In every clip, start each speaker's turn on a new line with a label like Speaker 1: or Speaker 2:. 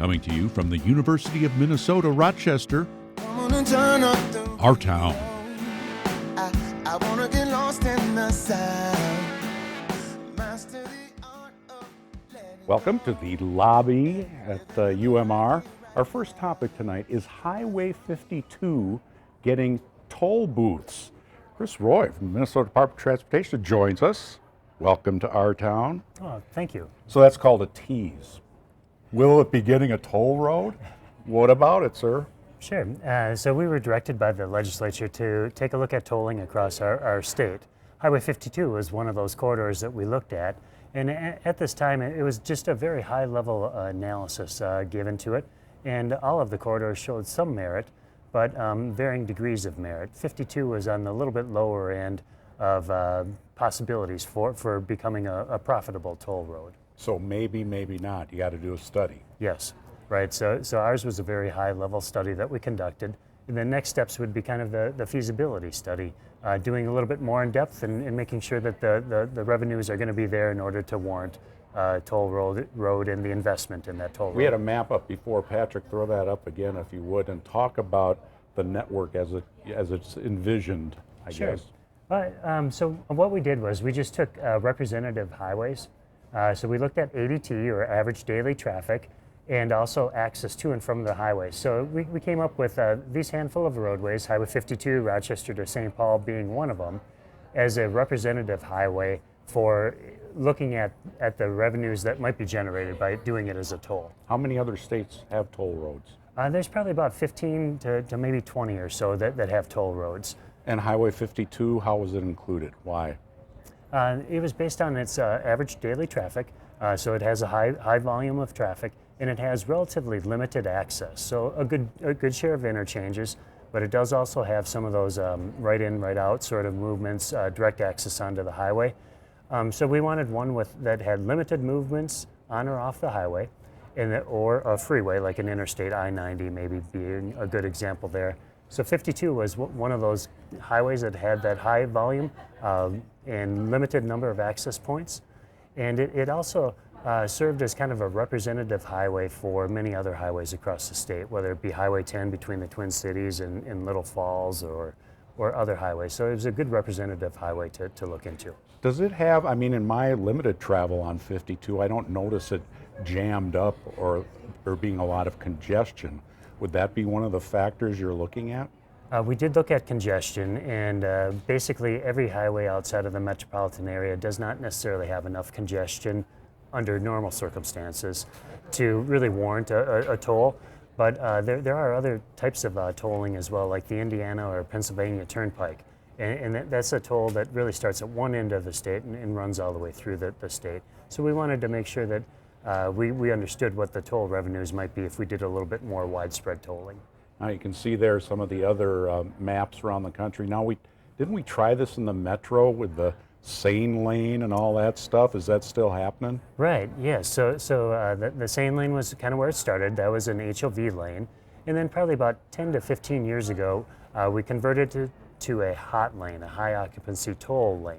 Speaker 1: Coming to you from the University of Minnesota, Rochester, our town.
Speaker 2: I wanna get lost in the sound.
Speaker 3: Welcome to the lobby at UMR. Our first topic tonight is Highway 52 getting toll booths. Chris Roy from the Minnesota Department of Transportation joins us. Welcome to our town.
Speaker 4: Oh, thank you.
Speaker 3: So that's called a tease. Will it be getting a toll road? What about it, sir?
Speaker 4: Sure. So we were directed by the legislature to take a look at tolling across our state. Highway 52 was one of those corridors that we looked at. And at this time, it was just a very high-level analysis given to it. And all of the corridors showed some merit, but varying degrees of merit. 52 was on the little bit lower end of possibilities for becoming a profitable toll road.
Speaker 3: So maybe not. You got to do a study.
Speaker 4: Yes, right. So ours was a very high-level study that we conducted. And the next steps would be kind of the feasibility study, doing a little bit more in depth and making sure that the revenues are going to be there in order to warrant toll road and the investment in that toll road.
Speaker 3: We had a map up before. Patrick, throw that up again if you would, and talk about the network as it's envisioned, I
Speaker 4: Sure.
Speaker 3: guess.
Speaker 4: So what we did was we just took representative highways. So we looked at ADT, or average daily traffic, and also access to and from the highway. So we came up with these handful of roadways, Highway 52, Rochester to St. Paul being one of them, as a representative highway for looking at the revenues that might be generated by doing it as a toll.
Speaker 3: How many other states have toll roads?
Speaker 4: There's probably about 15 to maybe 20 or so that have toll roads.
Speaker 3: And Highway 52, how was it included? Why?
Speaker 4: It was based on its average daily traffic, so it has a high volume of traffic, and it has relatively limited access. So a good share of interchanges, but it does also have some of those right in, right out sort of movements, direct access onto the highway. So we wanted one that had limited movements on or off the highway, or a freeway like an interstate I-90 maybe being a good example there. So 52 was one of those highways that had that high volume and limited number of access points. And it also served as kind of a representative highway for many other highways across the state, whether it be Highway 10 between the Twin Cities and Little Falls or other highways. So it was a good representative highway to look into.
Speaker 3: Does it have, I mean, in my limited travel on 52, I don't notice it jammed up or being a lot of congestion. Would that be one of the factors you're looking at?
Speaker 4: We did look at congestion, and basically every highway outside of the metropolitan area does not necessarily have enough congestion under normal circumstances to really warrant a toll. But there are other types of tolling as well, like the Indiana or Pennsylvania Turnpike. And that's a toll that really starts at one end of the state and runs all the way through the state. So we wanted to make sure that we understood what the toll revenues might be if we did a little bit more widespread tolling.
Speaker 3: Now you can see there some of the other maps around the country. Now didn't we try this in the metro with the Seine lane and all that stuff? Is that still happening?
Speaker 4: Right, yes. So the Seine lane was kind of where it started. That was an HOV lane. And then probably about 10 to 15 years ago, we converted to a hot lane, a high occupancy toll lane.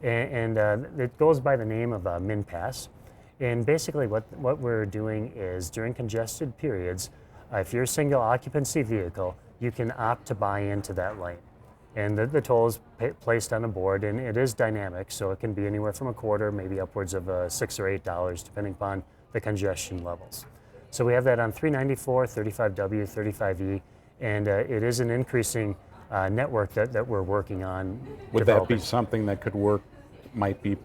Speaker 4: And it goes by the name of MinPass. And basically what we're doing is during congested periods, if you're a single occupancy vehicle, you can opt to buy into that lane. And the toll is placed on a board, and it is dynamic, so it can be anywhere from a quarter, maybe upwards of $6 or $8, depending upon the congestion levels. So we have that on 394, 35W, 35E, and it is an increasing network that we're working on.
Speaker 3: Would that be something that could work, might be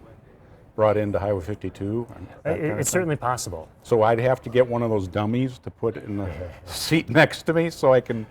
Speaker 3: brought into Highway 52?
Speaker 4: It's certainly possible.
Speaker 3: So I'd have to get one of those dummies to put in the seat next to me so I can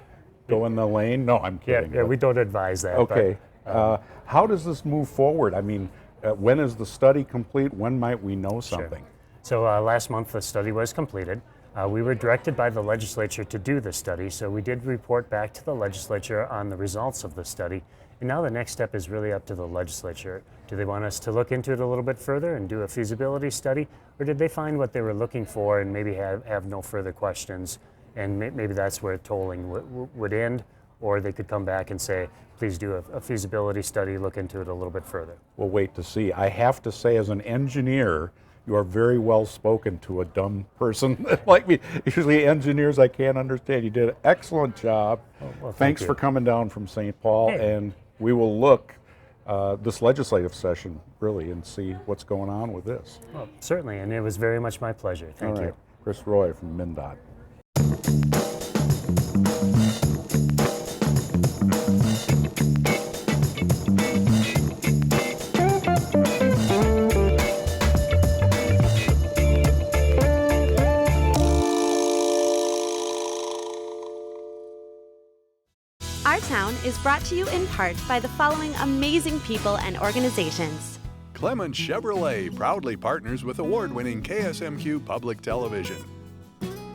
Speaker 3: go in the lane? No, I'm kidding.
Speaker 4: Yeah, we don't advise that.
Speaker 3: Okay. How does this move forward? I mean, when is the study complete? When might we know something?
Speaker 4: Sure. So last month the study was completed. We were directed by the legislature to do the study, so we did report back to the legislature on the results of the study. And now the next step is really up to the legislature. Do they want us to look into it a little bit further and do a feasibility study, or did they find what they were looking for and maybe have no further questions, and maybe that's where tolling would end, or they could come back and say, please do a feasibility study, look into it a little bit further.
Speaker 3: We'll wait to see. I have to say, as an engineer, You are very well spoken to a dumb person like me. Usually engineers I can't understand. You did an excellent job.
Speaker 4: Well,
Speaker 3: Thanks
Speaker 4: you.
Speaker 3: for coming down from St. Paul,
Speaker 4: Hey.
Speaker 3: and we will look this legislative session really and see what's going on with this.
Speaker 4: Well, certainly, and it was very much my pleasure. Thank
Speaker 3: All
Speaker 4: you.
Speaker 3: right. Chris Roy from MnDOT.
Speaker 5: Our Town is brought to you in part by the following amazing people and organizations.
Speaker 6: Clements Chevrolet proudly partners with award-winning KSMQ Public Television.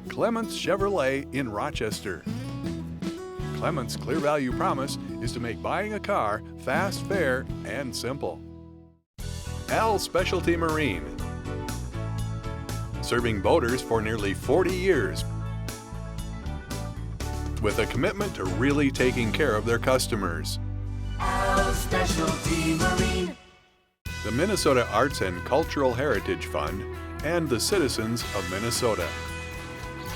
Speaker 6: Clements Chevrolet in Rochester. Clements' clear value promise is to make buying a car fast, fair, and simple. Al Specialty Marine. Serving boaters for nearly 40 years with a commitment to really taking care of their customers.
Speaker 2: Al Specialty Marine.
Speaker 6: The Minnesota Arts and Cultural Heritage Fund, and the citizens of Minnesota.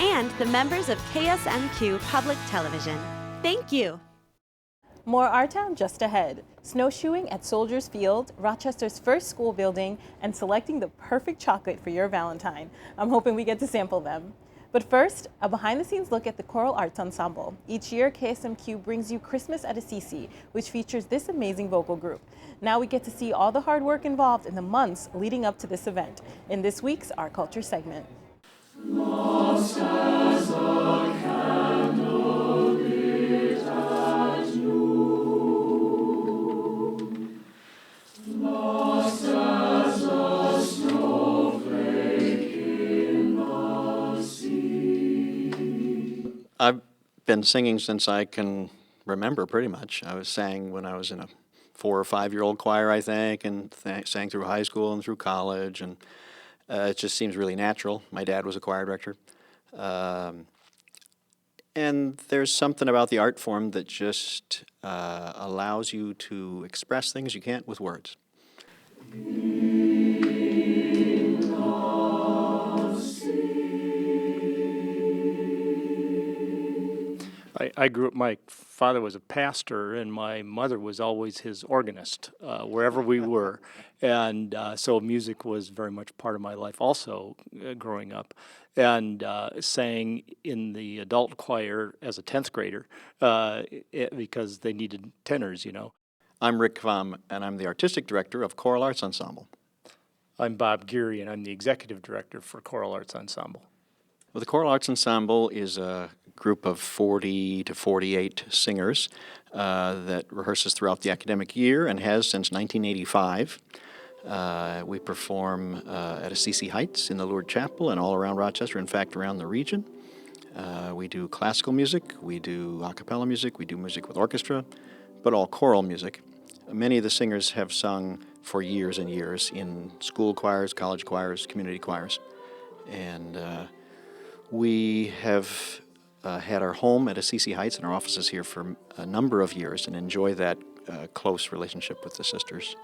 Speaker 5: And the members of KSMQ Public Television. Thank you.
Speaker 7: More Our Town just ahead. Snowshoeing at Soldiers Field, Rochester's first school building, and selecting the perfect chocolate for your Valentine. I'm hoping we get to sample them. But first, a behind-the-scenes look at the Choral Arts Ensemble. Each year, KSMQ brings you Christmas at Assisi, which features this amazing vocal group. Now we get to see all the hard work involved in the months leading up to this event in this week's Our Culture segment.
Speaker 8: Lost as a candle lit at noon, lost as a snowflake in the sea.
Speaker 9: I've been singing since I can remember, pretty much. I sang when I was in a 4 or 5-year-old choir, I think, and sang through high school and through college, and it just seems really natural. My dad was a choir director. And there's something about the art form that just allows you to express things you can't with words.
Speaker 10: I grew up, my father was a pastor, and my mother was always his organist, wherever we were. And so music was very much part of my life also, growing up. And sang in the adult choir as a 10th grader because they needed tenors, you know.
Speaker 9: I'm Rick Kvam, and I'm the artistic director of Choral Arts Ensemble.
Speaker 10: I'm Bob Geary, and I'm the executive director for Choral Arts Ensemble.
Speaker 9: Well, the Choral Arts Ensemble is a group of 40 to 48 singers that rehearses throughout the academic year and has since 1985. We perform at Assisi Heights in the Lourdes Chapel and all around Rochester, in fact, around the region. We do classical music, we do a cappella music, we do music with orchestra, but all choral music. Many of the singers have sung for years and years in school choirs, college choirs, community choirs. And we have had our home at Assisi Heights and our offices here for a number of years and enjoy that close relationship with the sisters.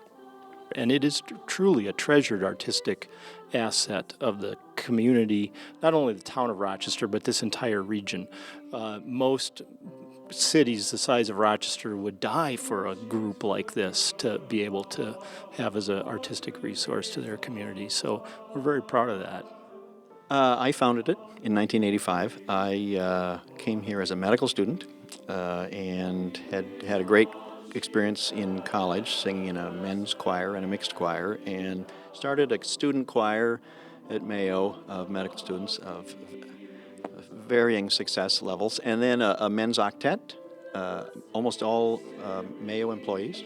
Speaker 10: And it is truly a treasured artistic asset of the community, not only the town of Rochester, but this entire region. Most cities the size of Rochester would die for a group like this to be able to have as an artistic resource to their community. So we're very proud of that.
Speaker 9: I founded it in 1985. I came here as a medical student and had a great experience in college, singing in a men's choir and a mixed choir, and started a student choir at Mayo of medical students of varying success levels, and then a men's octet, almost all Mayo employees.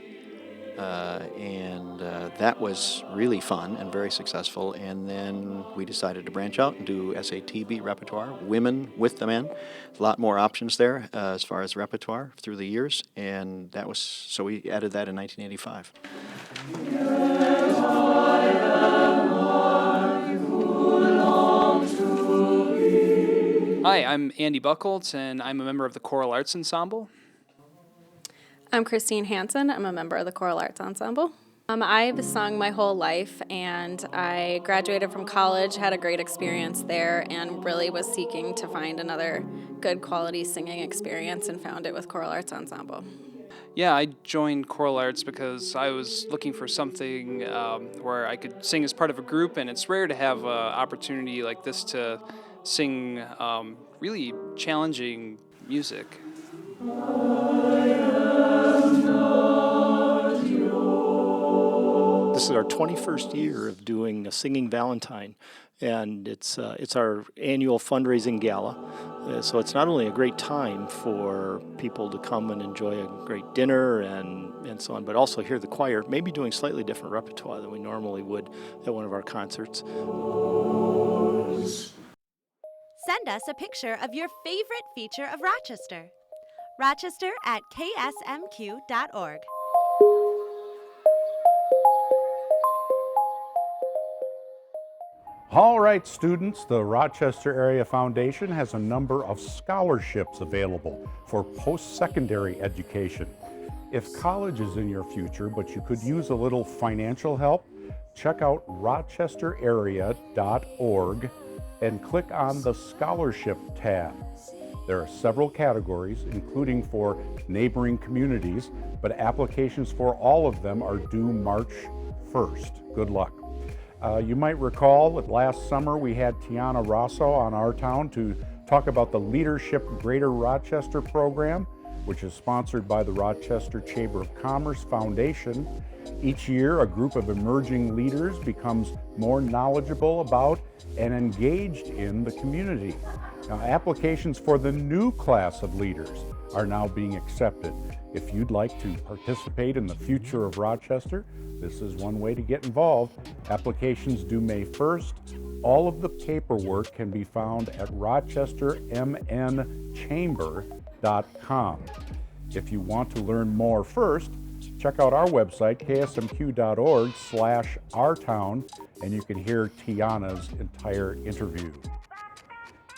Speaker 9: And that was really fun and very successful. And then we decided to branch out and do SAT beat repertoire, women with the men. A lot more options there as far as repertoire through the years. And that was, so we added that in 1985.
Speaker 11: Hi, I'm Andy Buchholz, and I'm a member of the Choral Arts Ensemble.
Speaker 12: I'm Christine Hansen. I'm a member of the Choral Arts Ensemble. I've sung my whole life, and I graduated from college, had a great experience there, and really was seeking to find another good quality singing experience and found it with Choral Arts Ensemble.
Speaker 11: Yeah, I joined Choral Arts because I was looking for something where I could sing as part of a group, and it's rare to have an opportunity like this to sing really challenging music.
Speaker 10: This is our 21st year of doing a Singing Valentine, and it's our annual fundraising gala. So it's not only a great time for people to come and enjoy a great dinner and so on, but also hear the choir, maybe doing slightly different repertoire than we normally would at one of our concerts.
Speaker 5: Send us a picture of your favorite feature of Rochester. Rochester@ksmq.org.
Speaker 3: All right, students, the Rochester Area Foundation has a number of scholarships available for post-secondary education. If college is in your future, but you could use a little financial help, check out rochesterarea.org and click on the Scholarship tab. There are several categories, including for neighboring communities, but applications for all of them are due March 1st. Good luck. You might recall that last summer we had Tiana Rosso on Our Town to talk about the Leadership Greater Rochester program, which is sponsored by the Rochester Chamber of Commerce Foundation. Each year, a group of emerging leaders becomes more knowledgeable about and engaged in the community. Now, applications for the new class of leaders are now being accepted. If you'd like to participate in the future of Rochester, this is one way to get involved. Applications due May 1st. All of the paperwork can be found at rochestermnchamber.com. If you want to learn more first, check out our website, ksmq.org/ourtown, and you can hear Tiana's entire interview.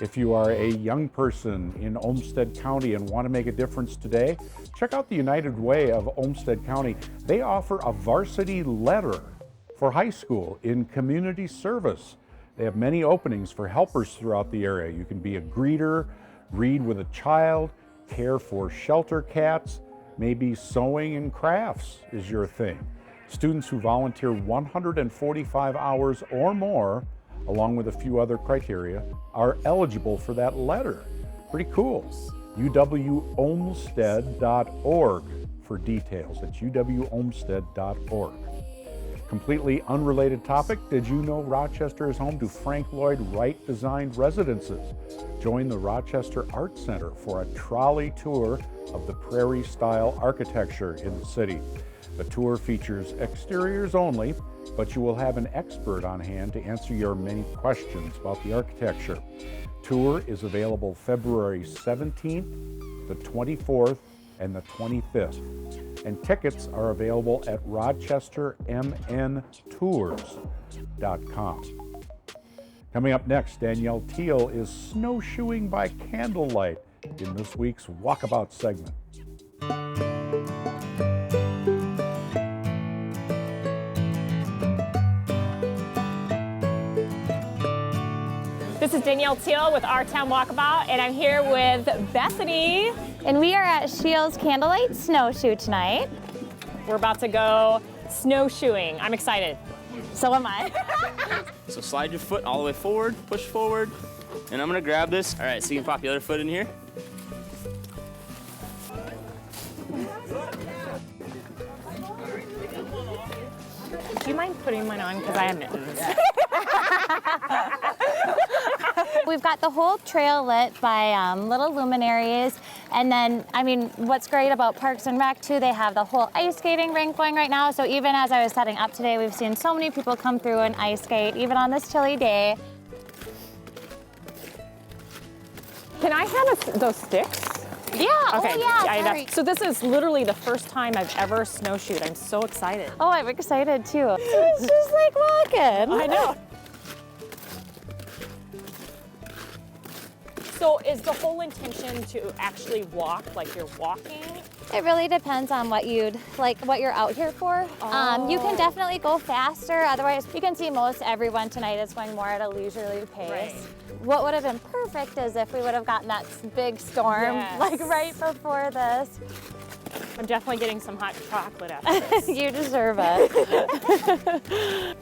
Speaker 3: If you are a young person in Olmsted County and want to make a difference today, check out the United Way of Olmsted County. They offer a varsity letter for high school in community service. They have many openings for helpers throughout the area. You can be a greeter, read with a child, care for shelter cats, maybe sewing and crafts is your thing. Students who volunteer 145 hours or more, along with a few other criteria, are eligible for that letter. Pretty cool. uwolmsted.org for details. That's uwolmsted.org. Completely unrelated topic, did you know Rochester is home to Frank Lloyd Wright designed residences? Join the Rochester Art Center for a trolley tour of the prairie-style architecture in the city. The tour features exteriors only, but you will have an expert on hand to answer your many questions about the architecture. Tour is available February 17th, the 24th, and the 25th. And tickets are available at rochestermntours.com. Coming up next, Danielle Teal is snowshoeing by candlelight in this week's Walkabout segment.
Speaker 13: This is Danielle Teal with Our Town Walkabout, and I'm here with Bethany.
Speaker 14: And we are at Shields Candlelight Snowshoe tonight.
Speaker 13: We're about to go snowshoeing. I'm excited.
Speaker 14: So am I.
Speaker 15: So slide your foot all the way forward, push forward, and I'm gonna grab this. All right, so you can pop the other foot in here.
Speaker 13: Do you mind putting mine on? Because I have mittens.
Speaker 14: We've got the whole trail lit by little luminaries. And then, I mean, what's great about Parks and Rec too, they have the whole ice skating rink going right now. So even as I was setting up today, we've seen so many people come through and ice skate, even on this chilly day.
Speaker 13: Can I have those sticks?
Speaker 14: Yeah,
Speaker 13: okay.
Speaker 14: Oh yeah, sorry.
Speaker 13: So this is literally the first time I've ever snowshoed. I'm so excited.
Speaker 14: Oh, I'm excited too. It's just like walking.
Speaker 13: I know. So is the whole intention to actually walk like you're walking?
Speaker 14: It really depends on what you'd like, what you're out here for. You can definitely go faster. Otherwise, you can see most everyone tonight is going more at a leisurely pace.
Speaker 13: Right.
Speaker 14: What would have been perfect is if we would have gotten that big storm, like right before this.
Speaker 13: I'm definitely getting some hot chocolate after this.
Speaker 14: You deserve it.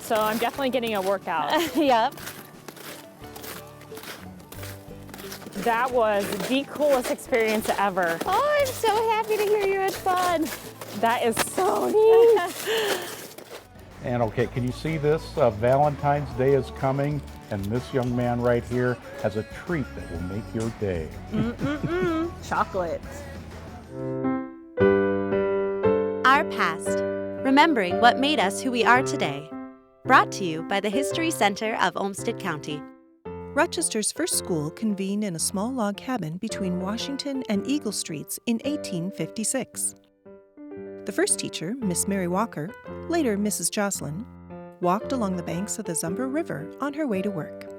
Speaker 13: So I'm definitely getting a workout.
Speaker 14: Yep.
Speaker 13: That was the coolest experience ever.
Speaker 14: Oh, I'm so happy to hear you had fun.
Speaker 13: That is so neat.
Speaker 3: And okay, can you see this? Valentine's Day is coming, and this young man right here has a treat that will make your day.
Speaker 7: Chocolate.
Speaker 5: Our past. Remembering what made us who we are today. Brought to you by the History Center of Olmsted County.
Speaker 16: Rochester's first school convened in a small log cabin between Washington and Eagle Streets in 1856. The first teacher, Miss Mary Walker, later Mrs. Jocelyn, walked along the banks of the Zumber River on her way to work.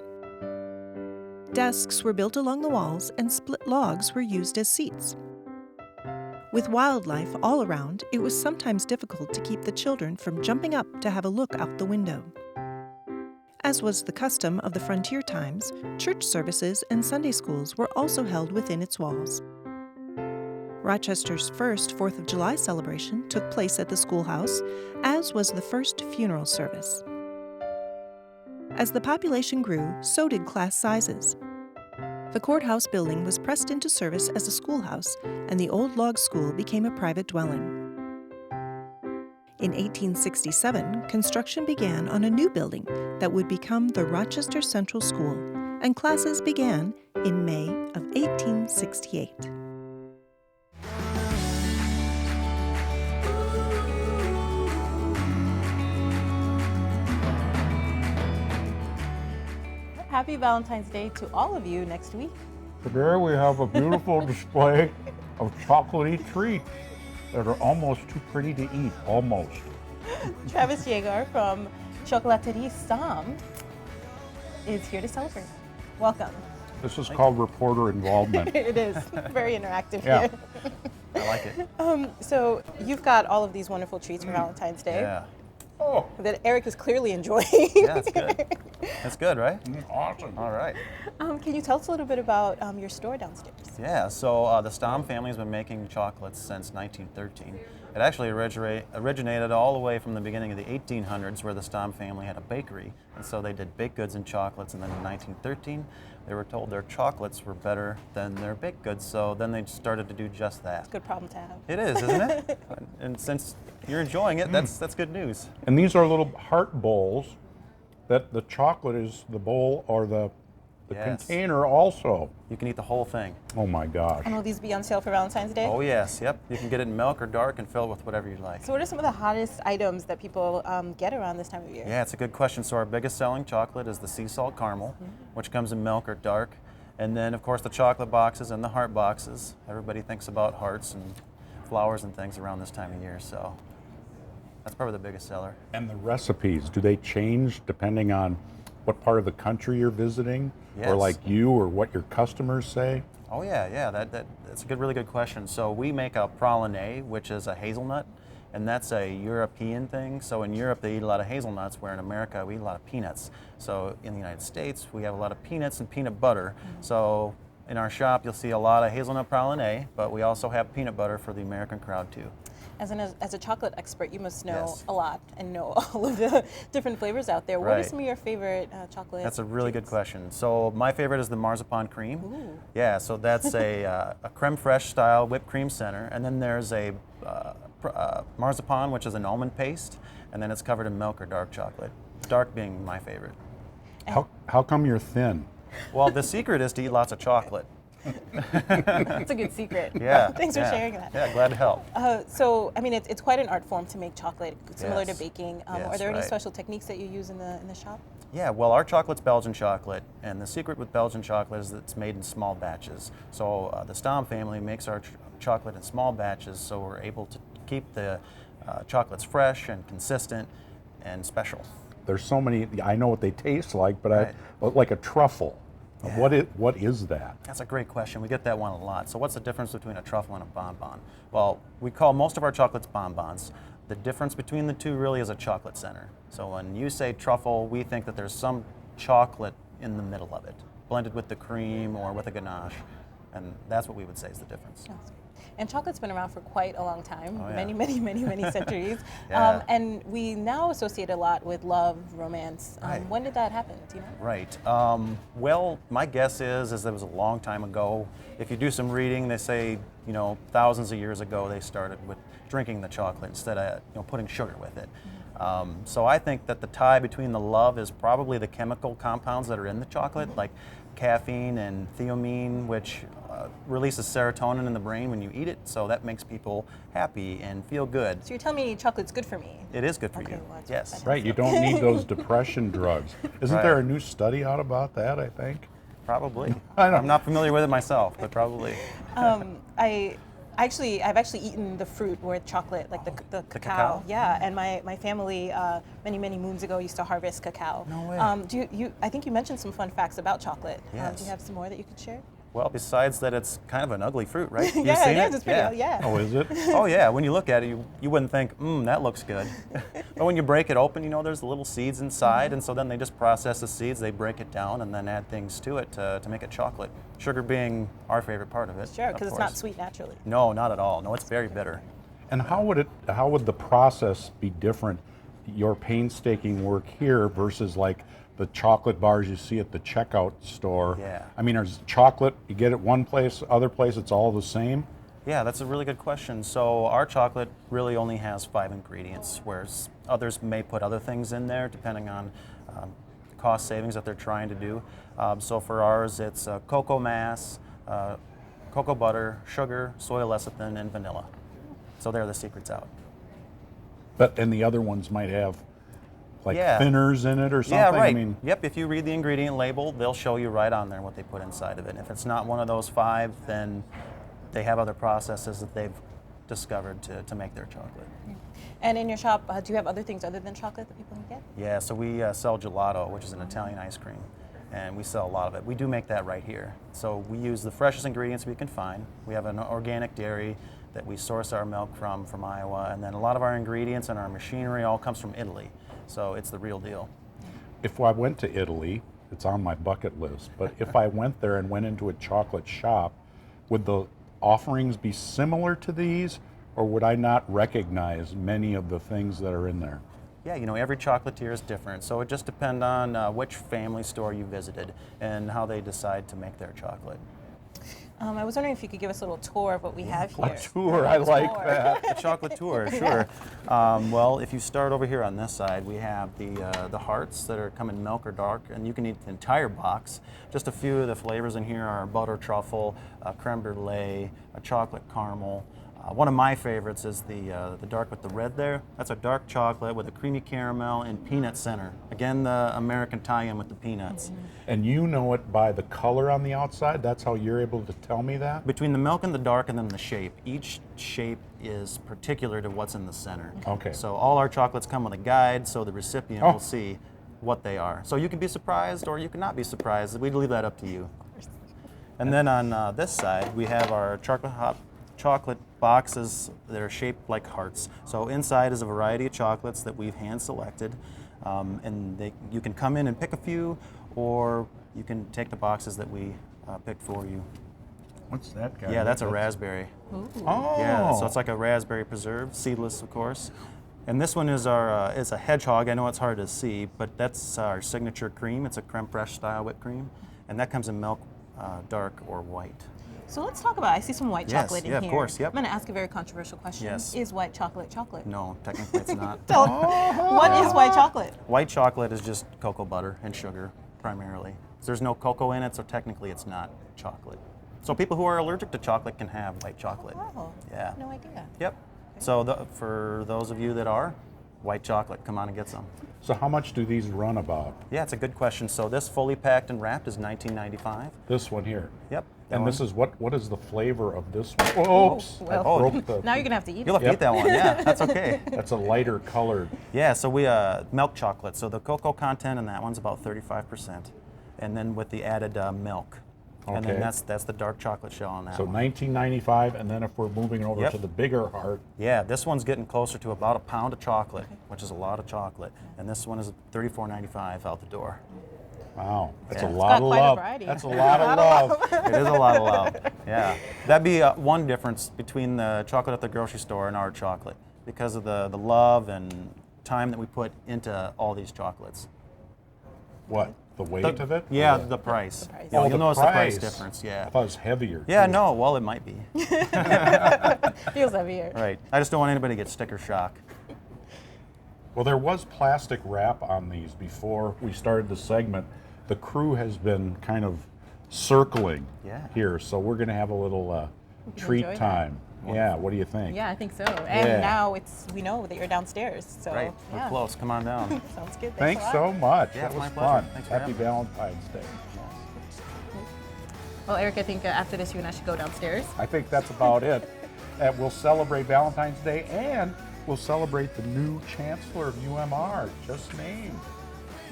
Speaker 16: Desks were built along the walls and split logs were used as seats. With wildlife all around, it was sometimes difficult to keep the children from jumping up to have a look out the window. As was the custom of the frontier times, church services and Sunday schools were also held within its walls. Rochester's first 4th of July celebration took place at the schoolhouse, as was the first funeral service. As the population grew, so did class sizes. The courthouse building was pressed into service as a schoolhouse, and the old log school became a private dwelling. In 1867, construction began on a new building that would become the Rochester Central School, and classes began in May of 1868.
Speaker 7: Happy Valentine's Day to all of you next week.
Speaker 3: Today we have a beautiful display of chocolatey treats that are almost too pretty to eat, almost.
Speaker 7: Travis Yager from Chocolaterie Stam is here to celebrate. Welcome.
Speaker 3: This is called reporter involvement.
Speaker 7: It is very interactive
Speaker 3: Yeah.
Speaker 7: here.
Speaker 17: I like it.
Speaker 7: So you've got all of these wonderful treats for Valentine's Day.
Speaker 17: Yeah.
Speaker 3: Oh.
Speaker 7: That Eric is clearly enjoying.
Speaker 17: Yeah, that's good. That's good, right?
Speaker 3: Awesome.
Speaker 17: All right.
Speaker 7: Can you tell us a little bit about your store downstairs?
Speaker 17: Yeah, so the Stam family has been making chocolates since 1913. It actually originated all the way from the beginning of the 1800s, where the Stam family had a bakery. And so they did baked goods and chocolates, and then in 1913, they were told their chocolates were better than their baked goods, so then they started to do just that.
Speaker 7: It's a good problem to have.
Speaker 17: It is, isn't it? And since you're enjoying it, that's good news.
Speaker 3: And these are little heart bowls that the chocolate is the bowl or the
Speaker 17: Yes.
Speaker 3: container also.
Speaker 17: You can eat the whole thing.
Speaker 3: Oh my gosh.
Speaker 7: And will these be on sale for Valentine's Day?
Speaker 17: Oh yes, yep. You can get it in milk or dark and fill it with whatever you like.
Speaker 7: So what are some of the hottest items that people get around this time of year?
Speaker 17: Yeah, it's a good question. So our biggest selling chocolate is the sea salt caramel, which comes in milk or dark. And then of course the chocolate boxes and the heart boxes. Everybody thinks about hearts and flowers and things around this time of year, so that's probably the biggest seller.
Speaker 3: And the recipes, do they change depending on what part of the country you're visiting?
Speaker 17: Yes.
Speaker 3: Or like you, or what your customers say?
Speaker 17: Oh yeah, that's a really good question. So we make a praline, which is a hazelnut, and that's a European thing. So in Europe they eat a lot of hazelnuts, where in America we eat a lot of peanuts. So in the United States we have a lot of peanuts and peanut butter. So in our shop you'll see a lot of hazelnut praline, but we also have peanut butter for the American crowd too.
Speaker 7: As a chocolate expert, you must know
Speaker 17: Yes.
Speaker 7: a lot and know all of the different flavors out there. What are
Speaker 17: Right.
Speaker 7: some of your favorite chocolate?
Speaker 17: That's a really good question. So my favorite is the marzipan cream.
Speaker 7: Ooh.
Speaker 17: Yeah, so that's a creme fraiche style whipped cream center, and then there's a marzipan, which is an almond paste, and then it's covered in milk or dark chocolate. Dark being my favorite.
Speaker 3: How come you're thin?
Speaker 17: Well, the secret is to eat lots of chocolate.
Speaker 7: That's a good secret.
Speaker 17: Yeah.
Speaker 7: Thanks for
Speaker 17: yeah.
Speaker 7: sharing that.
Speaker 17: Yeah, glad to help.
Speaker 7: So, I mean, it's quite an art form to make chocolate, similar
Speaker 17: Yes.
Speaker 7: to baking.
Speaker 17: Yes,
Speaker 7: are there any
Speaker 17: right.
Speaker 7: special techniques that you use in the shop?
Speaker 17: Yeah, well, our chocolate's Belgian chocolate, and the secret with Belgian chocolate is that it's made in small batches. So the Stam family makes our chocolate in small batches, so we're able to keep the chocolates fresh and consistent and special.
Speaker 3: There's so many, I know what they taste like, but like a truffle.
Speaker 17: Yeah.
Speaker 3: What is that?
Speaker 17: That's a great question. We get that one a lot. So what's the difference between a truffle and a bonbon? Well, we call most of our chocolates bonbons. The difference between the two really is a chocolate center. So when you say truffle, we think that there's some chocolate in the middle of it, blended with the cream or with a ganache. And that's what we would say is the difference.
Speaker 7: And chocolate's been around for quite a long time,
Speaker 17: Oh, yeah.
Speaker 7: many centuries.
Speaker 17: Yeah.
Speaker 7: And we now associate a lot with love, romance.
Speaker 17: Right.
Speaker 7: When did that happen? Do you know?
Speaker 17: Right. Well, my guess is it was a long time ago. If you do some reading, they say, thousands of years ago they started with drinking the chocolate instead of, putting sugar with it. So I think that the tie between the love is probably the chemical compounds that are in the chocolate, like caffeine and theanine, which releases serotonin in the brain when you eat it, so that makes people happy and feel good.
Speaker 7: So you're telling me chocolate's good for me?
Speaker 17: It is good for you.
Speaker 7: Well,
Speaker 17: yes.
Speaker 3: Right, you don't need those depression drugs. Isn't
Speaker 17: Right.
Speaker 3: there a new study out about that, I think?
Speaker 17: Probably. I'm not familiar with it myself, but probably.
Speaker 7: I've actually eaten the fruit with chocolate, like the cacao. Yeah, and my family many moons ago used to harvest cacao.
Speaker 17: No way.
Speaker 7: I think you mentioned some fun facts about chocolate.
Speaker 17: Yes.
Speaker 7: Do you have some more that you could share?
Speaker 17: Well, besides that, it's kind of an ugly fruit, right? You've
Speaker 7: Yeah,
Speaker 17: seen
Speaker 7: it is. It's pretty. Yeah.
Speaker 3: Oh, is it?
Speaker 17: Oh yeah, when you look at it, you wouldn't think, that looks good. But when you break it open, there's the little seeds inside, and so then they just process the seeds, they break it down, and then add things to it to make it chocolate. Sugar being our favorite part of it.
Speaker 7: Sure, because it's not sweet naturally.
Speaker 17: No, not at all. No, it's very bitter.
Speaker 3: And how would the process be different, your painstaking work here versus like the chocolate bars you see at the checkout store?
Speaker 17: Yeah.
Speaker 3: I mean, is chocolate, you get it one place, other place it's all the same?
Speaker 17: Yeah, that's a really good question. So our chocolate really only has 5 ingredients, whereas others may put other things in there depending on cost savings that they're trying to do. So for ours, it's cocoa mass, cocoa butter, sugar, soy lecithin, and vanilla. So there are the secrets out.
Speaker 3: And the other ones might have like
Speaker 17: Yeah.
Speaker 3: thinners in it or something?
Speaker 17: Yeah, right.
Speaker 3: I mean,
Speaker 17: Yep, if you read the ingredient label, they'll show you right on there what they put inside of it. If it's not one of those 5, then they have other processes that they've discovered to make their chocolate.
Speaker 7: And in your shop, do you have other things other than chocolate that people can get?
Speaker 17: Yeah, so we sell gelato, which is an Italian ice cream, and we sell a lot of it. We do make that right here. So we use the freshest ingredients we can find. We have an organic dairy that we source our milk from Iowa, and then a lot of our ingredients and our machinery all comes from Italy. So it's the real deal.
Speaker 3: if I went to Italy, it's on my bucket list, but if I went there and went into a chocolate shop, would the offerings be similar to these, or would I not recognize many of the things that are in there?
Speaker 17: Yeah, every chocolatier is different, so it just depends on which family store you visited and how they decide to make their chocolate.
Speaker 7: I was wondering if you could give us a little tour of what we have here.
Speaker 17: A tour, I like that. A chocolate tour, sure. Well, if you start over here on this side, we have the hearts that come in milk or dark, and you can eat the entire box. Just a few of the flavors in here are butter truffle, creme brulee, a chocolate caramel. One of my favorites is the dark with the red there. That's a dark chocolate with a creamy caramel and peanut center. Again, the American tie-in with the peanuts.
Speaker 3: Mm-hmm. And you know it by the color on the outside? That's how you're able to tell me that?
Speaker 17: Between the milk and the dark and then the shape. Each shape is particular to what's in the center.
Speaker 3: Okay.
Speaker 17: So all our chocolates come with a guide so the recipient will see what they are. So you can be surprised or you can not be surprised. We'd leave that up to you. And then on this side, we have our chocolate boxes that are shaped like hearts. So inside is a variety of chocolates that we've hand selected, and you can come in and pick a few, or you can take the boxes that we picked for you.
Speaker 3: What's that guy?
Speaker 17: Yeah, that's a raspberry.
Speaker 3: Ooh. Oh.
Speaker 17: Yeah, so it's like a raspberry preserve, seedless of course. And this one is is a hedgehog. I know it's hard to see, but that's our signature cream. It's a creme fraiche style whipped cream, and that comes in milk, dark or white.
Speaker 7: So let's talk about, I see some white chocolate in here.
Speaker 17: Yeah, of course, yep.
Speaker 7: I'm going to ask a very controversial question.
Speaker 17: Yes.
Speaker 7: Is white chocolate chocolate?
Speaker 17: No, technically it's not.
Speaker 7: What is white chocolate?
Speaker 17: White chocolate is just cocoa butter and sugar, primarily. There's no cocoa in it, so technically it's not chocolate. So people who are allergic to chocolate can have white chocolate.
Speaker 7: Oh,
Speaker 17: yeah.
Speaker 7: No idea.
Speaker 17: Yep. So for those of you that are, white chocolate, come on and get some.
Speaker 3: So how much do these run about?
Speaker 17: Yeah, it's a good question. So this fully packed and wrapped is $19.95.
Speaker 3: This one here?
Speaker 17: Yep.
Speaker 3: And this is what is the flavor of this one? Oops!
Speaker 7: Well,
Speaker 3: I broke the.
Speaker 7: now you're gonna have to eat
Speaker 17: You'll
Speaker 7: it.
Speaker 17: have to eat that one, yeah, that's okay.
Speaker 3: That's a lighter colored.
Speaker 17: Yeah, so we milk chocolate. So the cocoa content in that one's about 35%, and then with the added milk, and then
Speaker 3: Okay.
Speaker 17: that's the dark chocolate shell on that
Speaker 3: So
Speaker 17: one.
Speaker 3: $19.95, and then if we're moving over to the bigger heart,
Speaker 17: Yeah, this one's getting closer to about a pound of chocolate, which is a lot of chocolate, and this one is $34.95 out the door.
Speaker 3: wow, that's
Speaker 17: Yeah.
Speaker 3: a
Speaker 17: It's
Speaker 3: lot
Speaker 7: got
Speaker 3: of
Speaker 7: quite a
Speaker 3: love.
Speaker 7: variety.
Speaker 3: That's a lot of love.
Speaker 17: It is a lot of love. Yeah, that'd be one difference between the chocolate at the grocery store and our chocolate, because of the love and time that we put into all these chocolates.
Speaker 3: What? The weight of it?
Speaker 17: Yeah,
Speaker 3: Or
Speaker 17: the price.
Speaker 7: price.
Speaker 17: Yeah,
Speaker 3: Oh,
Speaker 17: you'll
Speaker 3: the
Speaker 17: notice the price
Speaker 3: price.
Speaker 17: difference. Yeah.
Speaker 3: I thought it was heavier.
Speaker 17: Yeah,
Speaker 3: too.
Speaker 17: no. Well, it might be.
Speaker 7: Feels heavier.
Speaker 17: Right. I just don't want anybody to get sticker shock.
Speaker 3: Well, there was plastic wrap on these before we started the segment. The crew has been kind of circling here, so we're going to have a little treat
Speaker 7: enjoy that.
Speaker 3: time. Yeah, what do you think?
Speaker 7: Yeah, I think so. And
Speaker 3: Yeah.
Speaker 7: now we know that you're downstairs. So
Speaker 17: Right.
Speaker 7: yeah.
Speaker 17: We're close. Come on down.
Speaker 7: Sounds good.
Speaker 3: Thanks
Speaker 7: a lot.
Speaker 3: so much.
Speaker 17: Yeah,
Speaker 3: that
Speaker 17: it's
Speaker 3: was
Speaker 17: my pleasure.
Speaker 3: fun.
Speaker 17: Thanks for
Speaker 3: Happy
Speaker 17: having me.
Speaker 3: Valentine's Day.
Speaker 7: Well, Eric, I think after this, you and I should go downstairs.
Speaker 3: I think that's about it. We'll celebrate Valentine's Day, and we'll celebrate the new Chancellor of UMR, just named.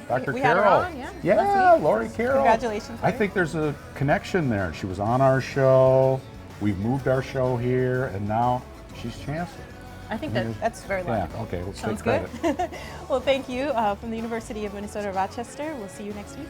Speaker 3: Dr.
Speaker 7: We had her
Speaker 3: Carol.
Speaker 7: on, yeah,
Speaker 3: Yeah,
Speaker 7: last week.
Speaker 3: Lori Carroll.
Speaker 7: Congratulations,
Speaker 3: I
Speaker 7: Lori.
Speaker 3: think there's a connection there. She was on our show. We've moved our show here, and now she's Chancellor.
Speaker 7: I think that's very
Speaker 3: Yeah,
Speaker 7: logical.
Speaker 3: okay, let's
Speaker 7: Sounds
Speaker 3: take
Speaker 7: good.
Speaker 3: credit.
Speaker 7: Well, thank you from the University of Minnesota Rochester. We'll see you next week.